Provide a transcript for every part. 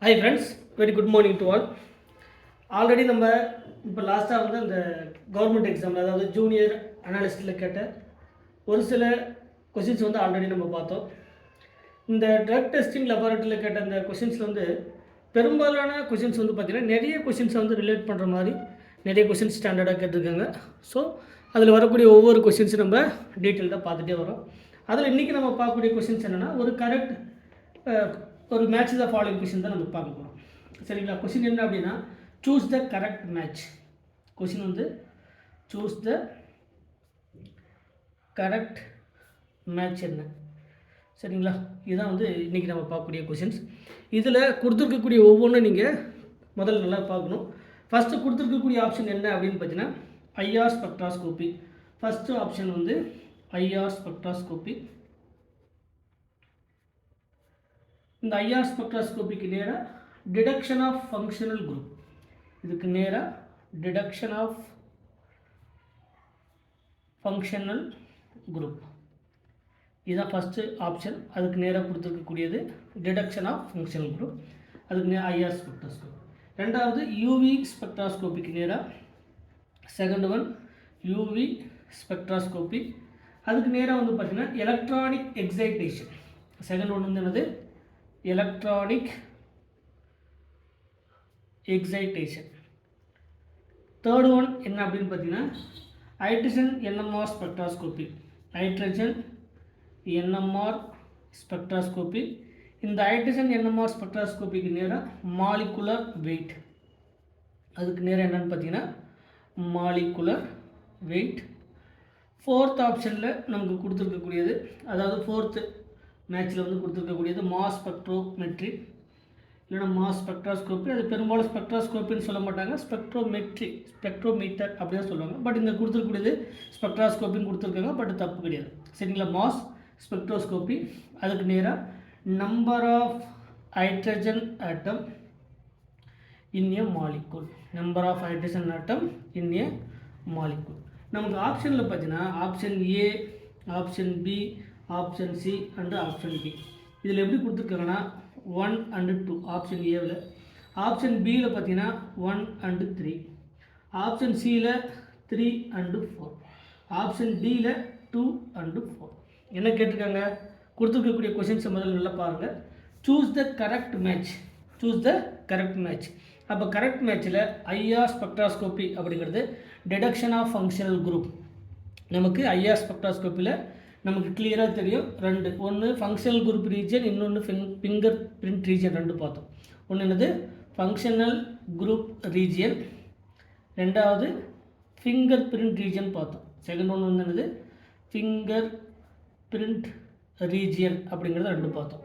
Hi friends, very good morning to all. Already நம்ம இப்போ லாஸ்ட்டாக வந்து அந்த கவர்மெண்ட் எக்ஸாமில் அதாவது ஜூனியர் அனாலிஸ்ட்டில் கேட்ட ஒரு சில கொஷின்ஸ் வந்து ஆல்ரெடி நம்ம பார்த்தோம். இந்த ட்ரக் டெஸ்டிங் லெபார்ட்டரியில் கேட்ட அந்த கொஷின்ஸில் வந்து பெரும்பாலான கொஷின்ஸ் வந்து பார்த்திங்கன்னா நிறைய கொஷின்ஸை வந்து ரிலேட் பண்ணுற மாதிரி நிறைய கொஷின்ஸ் ஸ்டாண்டர்டாக கேட்டிருக்காங்க. ஸோ அதில் வரக்கூடிய ஒவ்வொரு கொஷின்ஸும் நம்ம டீட்டெயில்டாக பார்த்துட்டே வரோம். அதில் இன்றைக்கி நம்ம பார்க்கக்கூடிய கொஷின்ஸ் என்னென்னா ஒரு மேட்ச் த ஃபாலோயிங் கொஷின் தான் நம்ம பார்க்க போகிறோம். சரிங்களா? கொஷின் என்ன அப்படின்னா choose the correct match. Question வந்து சூஸ் த கரெக்ட் மேட்ச் என்ன. சரிங்களா? இதுதான் வந்து இன்றைக்கி நம்ம பார்க்கக்கூடிய கொஷின்ஸ். இதில் கொடுத்துருக்கக்கூடிய ஒவ்வொன்றும் நீங்கள் முதல்ல நல்லா பார்க்கணும். ஃபஸ்ட்டு கொடுத்துருக்கக்கூடிய ஆப்ஷன் என்ன அப்படின்னு பார்த்தீங்கன்னா ஐஆர் ஸ்பெக்ட்ராஸ்கோபி. ஃபஸ்ட்டு ஆப்ஷன் வந்து ஐஆர் ஸ்பெக்ட்ராஸ்கோபி. இந்த ஐஆர் ஸ்பெக்ட்ராஸ்கோபிக்கு நேராக டிடக்ஷன் ஆஃப் ஃபங்க்ஷனல் குரூப். இதுக்கு நேராக டிடக்ஷன் ஆஃப் ஃபங்க்ஷனல் குரூப். இதுதான் ஃபஸ்ட்டு ஆப்ஷன். அதுக்கு நேராக கொடுத்துருக்கக்கூடியது டிடக்ஷன் ஆஃப் ஃபங்க்ஷனல் குரூப். அதுக்கு நேராக ஐஆர் ஸ்பெக்ட்ராஸ்கோபி. ரெண்டாவது யூவி ஸ்பெக்ட்ராஸ்கோபிக்கு நேராக செகண்ட் ஒன் யூவி ஸ்பெக்ட்ராஸ்கோபி. அதுக்கு நேராக வந்து பார்த்திங்கன்னா எலக்ட்ரானிக் எக்ஸைட்டேஷன். செகண்ட் ஒன் வந்து என்னது எலக்ட்ரானிக் எக்ஸைட்டேஷன். தேர்ட் ஒன் என்ன அப்படின்னு பார்த்தீங்கன்னா hydrogen NMR spectroscopy. Hydrogen NMR spectroscopy. இந்த ஹைட்ரஜன் என்எம்ஆர் ஸ்பெக்ட்ராஸ்கோபிக்கு நேராக மாலிகுலர் வெயிட். அதுக்கு நேராக என்னென்னு பார்த்தீங்கன்னா மாலிகுலர் வெயிட். ஃபோர்த் ஆப்ஷனில் நமக்கு கொடுத்துருக்கக்கூடியது, அதாவது ஃபோர்த்து மேட்ச்சில் வந்து கொடுத்துருக்கக்கூடியது மாஸ் ஸ்பெக்ட்ரோமெட்ரி இல்லைனா மாஸ் ஸ்பெக்ட்ராஸ்கோப்பி. அது பெரும்பாலும் ஸ்பெக்ட்ராஸ்கோப்பின்னு சொல்ல மாட்டாங்க, ஸ்பெக்ட்ரோமீட்டர் அப்படி தான் சொல்லுவாங்க. பட் இந்த கொடுத்துருக்கூடியது ஸ்பெக்ட்ராஸ்கோப்பின்னு கொடுத்துருக்காங்க, பட் தப்பு கிடையாது. சரிங்களா? Mass spectroscopy. அதுக்கு நேராக number of hydrogen atom in a molecule. Number of hydrogen atom in a molecule. நமக்கு ஆப்ஷனில் பார்த்தீங்கன்னா option A, option B, option C and option B. இதில் எப்படி கொடுத்துருக்காங்கன்னா 1 and 2 ஆப்ஷன் ஏவில். ஆப்ஷன் பியில் பார்த்தீங்கன்னா 1 and 3. ஆப்ஷன் சியில் 3 and 4. ஆப்ஷன் டியில் 2 and 4. என்ன கேட்டிருக்காங்க? கொடுத்துருக்கக்கூடிய கொஷின்ஸை முதல்ல நல்லா பாருங்கள். Choose the correct match. Choose the correct match. அப்போ கரெக்ட் மேட்ச்சில் ஐஆர் ஸ்பெக்ட்ராஸ்கோபி அப்படிங்கிறது டிடக்ஷன் ஆஃப் ஃபங்க்ஷனல் குரூப். நமக்கு ஐஆர் ஸ்பெக்ட்ராஸ்கோப்பியில் நமக்கு கிளியராக தெரியும் ரெண்டு. ஒன்று ஃபங்க்ஷனல் குரூப் ரீஜன், இன்னொன்று ஃபிங்கர் பிரிண்ட் ரீஜன். ரெண்டு பார்த்தோம். ஒன்று என்னது ஃபங்க்ஷனல் குரூப் ரீஜியன், ரெண்டாவது ஃபிங்கர் பிரிண்ட் ரீஜன் பார்த்தோம். செகண்ட் ஒன்று வந்து என்னது ஃபிங்கர் பிரிண்ட் ரீஜியன் அப்படிங்கிறத ரெண்டு பார்த்தோம்.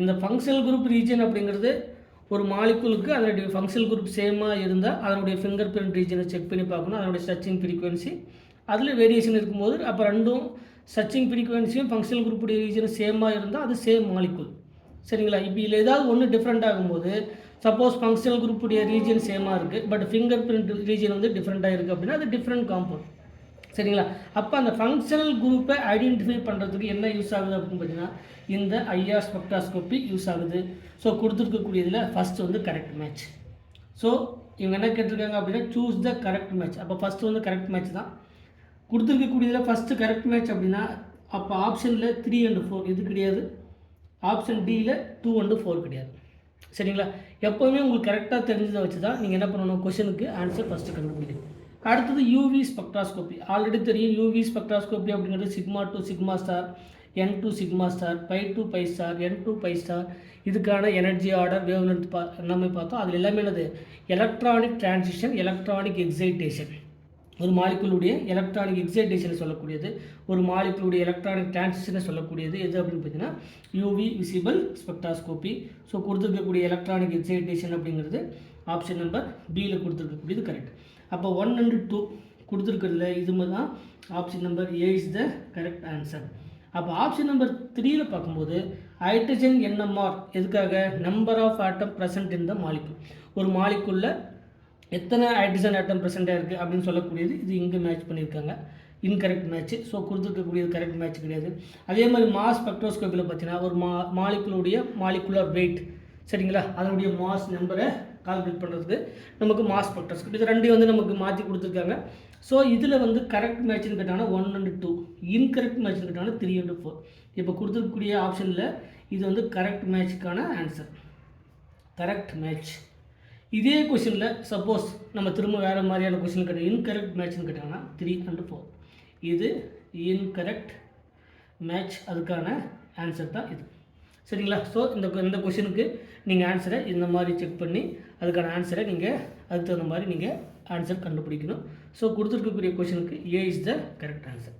இந்த ஃபங்க்ஷனல் குரூப் ரீஜன் அப்படிங்கிறது ஒரு மாலிகுலுக்கு அதனுடைய ஃபங்க்ஷனல் குரூப் சேமாக இருந்தால் அதனுடைய ஃபிங்கர் பிரிண்ட் ரீஜனை செக் பண்ணி பார்க்கணும். அதனுடைய சர்ச்சிங் ஃப்ரீக்வன்சி அதில் வேரியேஷன் இருக்கும்போது அப்போ ரெண்டும் சர்ச்சிங் ஃப்ரீக்வன்சியும் ஃபங்க்ஷனல் குரூப்புடைய ரீஜனும் சேமாக இருந்தால் அது சேம் மாலிகுல். சரிங்களா? இப்போ இதில் ஏதாவது ஒன்று டிஃப்ரெண்ட் ஆகும்போது, சப்போஸ் ஃபங்க்ஷனல் குரூப்புடைய ரீஜன் சேமாக இருக்குது பட் ஃபிங்கர் பிரிண்ட் ரீஜன் வந்து டிஃப்ரெண்ட்டாக இருக்குது அப்படின்னா அது டிஃப்ரெண்ட் காம்பவுண்ட். சரிங்களா? அப்போ அந்த ஃபங்க்ஷனல் குரூப்பை ஐடென்டிஃபை பண்ணுறதுக்கு என்ன யூஸ் ஆகுது அப்படின்னு பார்த்தீங்கன்னா இந்த ஐஆர் ஸ்பெக்ட்ராஸ்கோபி யூஸ் ஆகுது. ஸோ கொடுத்துருக்கக்கூடியதில் ஃபஸ்ட்டு வந்து கரெக்ட் மேட்ச். ஸோ இவங்க என்ன கேட்டிருக்காங்க அப்படின்னா சூஸ் த கரெக்ட் மேட்ச். அப்போ ஃபஸ்ட்டு வந்து கரெக்ட் மேட்ச் தான் கொடுத்துருக்கக்கூடியதில். ஃபஸ்ட்டு கரெக்ட் மேட்ச் அப்படின்னா அப்போ ஆப்ஷனில் 3 and 4 இது கிடையாது. ஆப்ஷன் டியில் 2 and 4 கிடையாது. சரிங்களா? எப்போவுமே உங்களுக்கு கரெக்டாக தெரிஞ்சதை வச்சு தான் நீங்கள் என்ன பண்ணணும், கொஷனுக்கு ஆன்சர் ஃபஸ்ட்டு கண்டுபிடிக்கணும். அடுத்தது யூவி ஸ்பெக்ட்ராஸ்கோப்பி. ஆல்ரெடி தெரியும் யூவி ஸ்பெக்ட்ராஸ்கோப்பி அப்படிங்கிறது sigma to sigma star, n to sigma star, pi to pi star, n to pi star. இதுக்கான எனர்ஜி ஆர்டர், வேவ் லென்த் எல்லாமே பார்த்தோம். அதில் எல்லாமே என்னது எலக்ட்ரானிக் டிரான்சிஷன், எலக்ட்ரானிக் எக்ஸைட்டேஷன். ஒரு மாலிகுலுடைய எலக்ட்ரானிக் எக்ஸைட்டேஷனை சொல்லக்கூடியது, ஒரு மாலிகுலுடைய எலக்ட்ரானிக் டிரான்சிஷனை சொல்லக்கூடியது எது அப்படின்னு பார்த்தீங்கன்னா யூவி விசிபிள் ஸ்பெக்ட்ராஸ்கோப்பி. ஸோ கொடுத்துருக்கக்கூடிய எலக்ட்ரானிக் எக்ஸைட்டேஷன் அப்படிங்கிறது ஆப்ஷன் நம்பர் பியில் கொடுத்துருக்கக்கூடியது கரெக்ட். அப்போ 1 and 2 கொடுத்துருக்கிறதுல இது தான் option number A is the correct answer. அப்போ ஆப்ஷன் நம்பர் 3ல் பார்க்கும்போது ஹைட்ரஜன் என்எம்ஆர் எதுக்காக number of atom present in the molecule. ஒரு மாலிகுலில் எத்தனை ஹைட்ரஜன் ஆட்டம் ப்ரெசென்ட்டாக இருக்குது அப்படின்னு சொல்லக்கூடியது இது இங்கே மேட்ச் பண்ணியிருக்காங்க. Incorrect match. ஸோ கொடுத்துருக்கக்கூடியது கரெக்ட் மேட்ச் கிடையாது. அதே மாதிரி மாஸ் ஸ்பெக்ட்ரோஸ்கோப்பியில் பார்த்தீங்கன்னா ஒரு மாலிகுலுடைய மாலிகுலர் வெயிட் சரிங்களா. அதனுடைய மாஸ் நம்பரை கால்குலேட் பண்ணுறதுக்கு நமக்கு மாஸ் ஸ்பெக்ட்ரோஸ்கோபி இது ரெண்டையும் வந்து நமக்கு மாற்றி கொடுத்துருக்காங்க. ஸோ இதில் வந்து கரெக்ட் மேட்ச்னு கேட்டாங்கன்னா 1 and 2, இன்கரெக்ட் மேட்ச்னு கேட்டாங்கன்னா 3 and 4. இப்போ கொடுத்துருக்கக்கூடிய ஆப்ஷனில் இது வந்து கரெக்ட் மேட்ச்சுக்கான ஆன்சர், கரெக்ட் மேட்ச். இதே கொஷினில் சப்போஸ் நம்ம திரும்ப வேறு மாதிரியான கொஷின் கேட்டால் இன்கரெக்ட் மேட்ச்னு கேட்டாங்கன்னா 3 and 4. இது இன்கரெக்ட் மேட்ச், அதுக்கான ஆன்சர் தான் இது. சரிங்களா. ஸோ இந்த கொஷினுக்கு நீங்கள் ஆன்சரை இந்த மாதிரி செக் பண்ணி அதுக்கான ஆன்சரை நீங்கள் அதுக்கு தகுந்த மாதிரி நீங்கள் ஆன்சர் கண்டுபிடிக்கணும். ஸோ கொடுத்துருக்கக்கூடிய கொஷினுக்கு ஏ இஸ் த கரெக்ட் ஆன்சர்.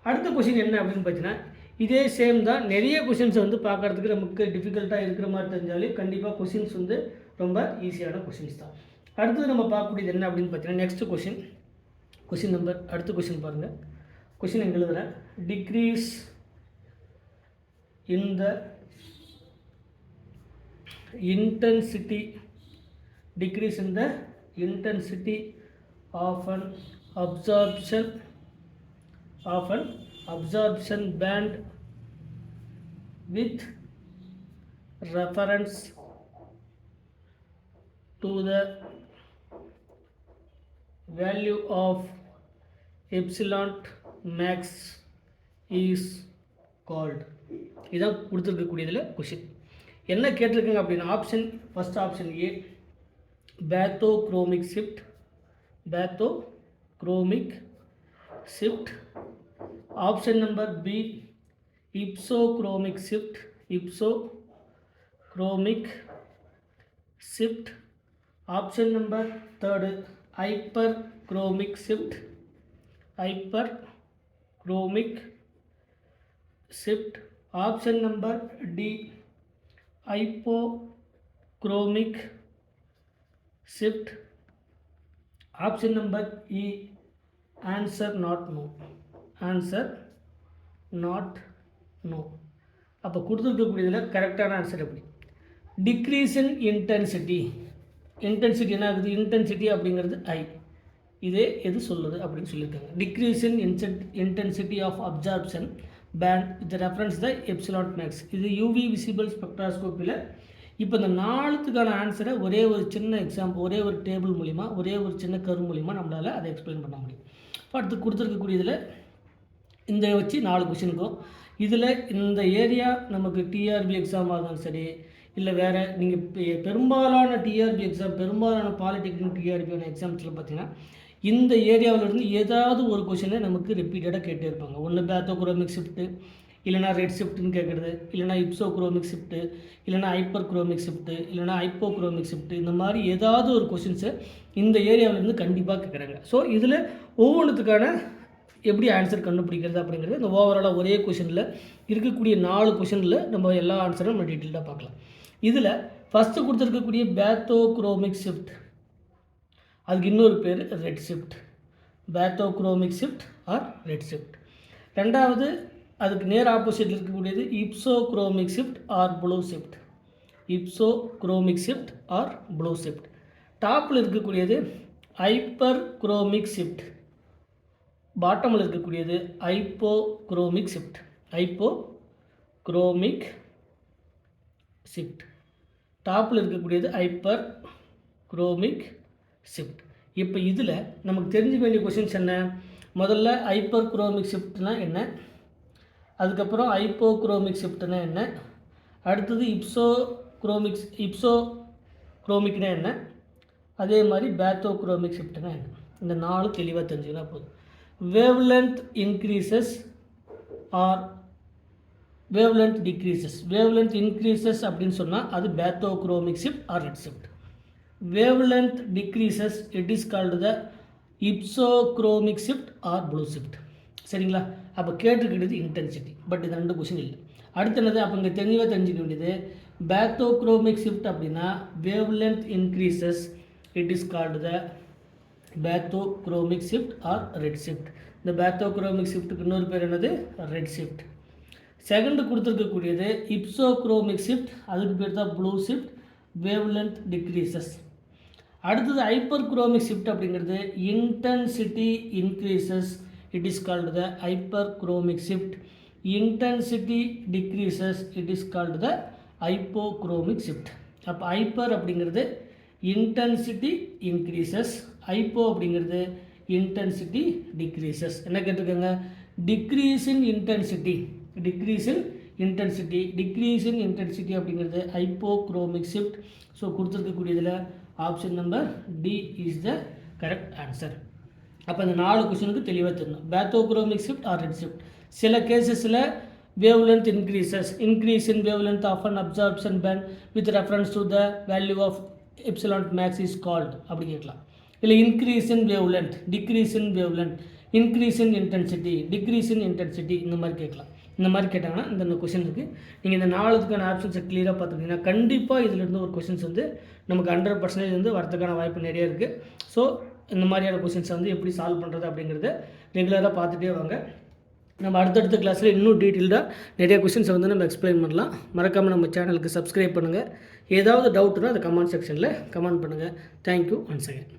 அடுத்த கொஷின் என்ன அப்படின்னு பார்த்தீங்கன்னா இதே சேம் தான். நிறைய கொஷின்ஸ் வந்து பார்க்குறதுக்கு நமக்கு டிஃபிகல்ட்டாக இருக்கிற மாதிரி தெரிஞ்சாலே கண்டிப்பாக கொஷின்ஸ் வந்து ரொம்ப ஈஸியான கொஷின்ஸ் தான். அடுத்தது நம்ம பார்க்கக்கூடியது என்ன அப்படின்னு பார்த்தீங்கன்னா நெக்ஸ்ட் கொஷின் நம்பர் அடுத்த கொஷின் பாருங்கள். கொஷின் எங்கே எழுதுகிறேன், degrees in the intensity of an absorption band with reference to the value of epsilon max is called. இதான் கொடுத்துருக்கக்கூடியதில் கொஷின். என்ன கேட்டிருக்காங்க அப்படின்னா option first option A bathochromic shift, option number B hypsochromic shift, option number third hyperchromic shift, option number D hypochronic shift, option number E answer not know. அப்போ கொடுத்துருக்கக்கூடியதில் கரெக்டான answer எப்படி, degrees in intensity என்ன ஆகுது, intensity அப்படிங்கிறது ஐ, இதே எது சொல்லுது அப்படின்னு சொல்லியிருக்காங்க. Decrease in intensity of absorption band with reference the epsilon max. இது யூவி விசிபிள் ஸ்பெக்ட்ராஸ்கோப்பியில். இப்போ இந்த 4த்துக்கான ஆன்சரை ஒரே ஒரு சின்ன எக்ஸாம்பிள், ஒரே ஒரு டேபிள் மூலிமா, ஒரே ஒரு சின்ன கரு மூலிமா நம்மளால் அதை எக்ஸ்பிளைன் பண்ண முடியும். அடுத்து கொடுத்துருக்கக்கூடியதில் இந்த வச்சு 4 கொஷினுக்கும் இதில் இந்த ஏரியா நமக்கு டிஆர்பி எக்ஸாமாக இருந்தாலும் சரி, இல்லை வேறு நீங்கள் பெரும்பாலான டிஆர்பி எக்ஸாம், பெரும்பாலான பாலிடெக்னிக் டிஆர்பியான எக்ஸாம்ஸில் பார்த்தீங்கன்னா இந்த ஏரியாவிலேருந்து ஏதாவது ஒரு கொஷினை நமக்கு ரிப்பீட்டடாக கேட்டே இருப்பாங்க. ஒன்று பேத்தோக்ரோமிக் ஷிஃப்ட்டு, இல்லைனா ரெட் ஷிஃப்ட்டுன்னு கேட்குறது, இல்லைனா இப்சோக்ரோமிக் ஷிஃப்ட்டு, இல்லைனா ஹைப்பர்க்ரோமிக் ஷிஃப்ட்டு, இல்லைனா ஹைப்போக்ரோமிக் ஷிஃப்ட்டு, இந்த மாதிரி ஏதாவது ஒரு கொஷின்ஸை இந்த ஏரியாவிலேருந்து கண்டிப்பாக கேட்குறாங்க. ஸோ இதில் ஒவ்வொன்றுத்துக்கான எப்படி ஆன்சர் கண்டுபிடிக்கிறது அப்படிங்கிறது இந்த ஓவராலாக ஒரே கொஷினில் இருக்கக்கூடிய 4 கொஷினில் நம்ம எல்லா ஆன்சரும் நம்ம டீட்டெயிலாக பார்க்கலாம். இதில் ஃபஸ்ட்டு கொடுத்துருக்கக்கூடிய பேத்தோக்ரோமிக் ஷிஃப்ட், அதுக்கு இன்னொரு பேர் red shift, bathochromic shift or red shift. ரெண்டாவது அதுக்கு நேர் ஆப்போசிட்டில் இருக்கக்கூடியது hypsochromic shift or blue shift, டாப்பில் இருக்கக்கூடியது ஹைப்பர்க்ரோமிக் ஷிஃப்ட், பாட்டமில் இருக்கக்கூடியது ஹைப்போக்ரோமிக் ஷிஃப்ட், டாப்பில் இருக்கக்கூடியது ஹைப்பர்க்ரோமிக் ஷிஃப்ட். இப்போ இதில் நமக்கு தெரிஞ்சுக்க வேண்டிய கொஷின்ஸ் என்ன, முதல்ல ஹைப்பர்க்ரோமிக் ஷிஃப்ட்னா என்ன, அதுக்கப்புறம் ஹைப்போக்ரோமிக் ஷிஃப்ட்னா என்ன, அடுத்தது இப்சோக்ரோமிக்னா என்ன, அதே மாதிரி பேத்தோக்ரோமிக் ஷிஃப்ட்னா என்ன. இந்த 4 தெளிவாக தெரிஞ்சுக்கினா போதும். Wavelength increases or wavelength decreases. Wavelength increases அப்படின்னு சொன்னால் அது bathochromic shift or red shift. Wavelength decreases it is called the hypsochromic shift or blue shift. சரிங்களா. அப்போ கேட்டுக்கிட்டது இன்டென்சிட்டி, பட் இது 2 கொஷின் இல்லை. அடுத்து என்னது, அப்போ இங்கே தெளிவாக தெரிஞ்சுக்க வேண்டியது பேத்தோக்ரோமிக் ஷிஃப்ட் அப்படின்னா wavelength increases it is called the bathochromic shift or red shift. இந்த பேத்தோக்ரோமிக் ஷிஃப்ட்டுக்கு இன்னொரு பேர் என்னது, ரெட் ஷிஃப்ட். செகண்டு கொடுத்துருக்கக்கூடியது இப்சோக்ரோமிக் ஷிஃப்ட், அதுக்கு பேர் தான் ப்ளூ ஷிஃப்ட், வேவ்லென்த் டிக்ரீசஸ். அடுத்தது ஹைப்பர்க்ரோமிக் ஷிஃப்ட் அப்படிங்கிறது intensity increases, it is called the hyperchromic shift. Intensity decreases, it is called the hypochromic shift. அப்போ ஹைப்பர் அப்படிங்கிறது இன்டென்சிட்டி இன்க்ரீசஸ், ஹைப்போ அப்படிங்கிறது intensity decreases. என்ன கேட்டிருக்காங்க? Decrease in intensity, decrease in intensity, decrease in intensity அப்படிங்கிறது hypochromic shift. So கொடுத்துருக்கக்கூடியதில் option number D is the correct answer. அப்போ இந்த 4 கொஷனுக்கு தெளிவாக தெரியணும். Bathochromic shift or red shift. சில கேசஸில் wavelength increases, increase in wavelength of an absorption band with reference to the value of epsilon max is called அப்படி கேட்கலாம். இல்லை increase in wavelength, decrease in wavelength, increase in intensity, decrease in intensity, இந்த மாதிரி கேட்கலாம். இந்த மாதிரி கேட்டாங்கன்னா இந்த கொஷின் இருக்குது. நீங்கள் இந்த 4த்துக்கான ஆப்ஷன்ஸை கிளியராக பார்த்துக்கிட்டிங்கன்னா கண்டிப்பாக இதிலிருந்து ஒரு கொஷின்ஸ் வந்து நமக்கு 100% வந்து வரதுக்கான வாய்ப்பு நிறைய இருக்குது. ஸோ இந்த மாதிரியான கொஷின்ஸை வந்து எப்படி சால்வ் பண்ணுறது அப்படிங்கிறத ரெகுலராக பார்த்துட்டே வாங்க. நம்ம அடுத்தடுத்த கிளாஸில் இன்னும் டீட்டெயில்டாக நிறைய கொஷின்ஸை வந்து நம்ம எக்ஸ்பிளைன் பண்ணலாம். மறக்காமல் நம்ம சேனலுக்கு சப்ஸ்கிரைப் பண்ணுங்கள். ஏதாவது டவுட்னா அதை கமெண்ட் செக்ஷனில் கமெண்ட் பண்ணுங்கள். Thank you once again.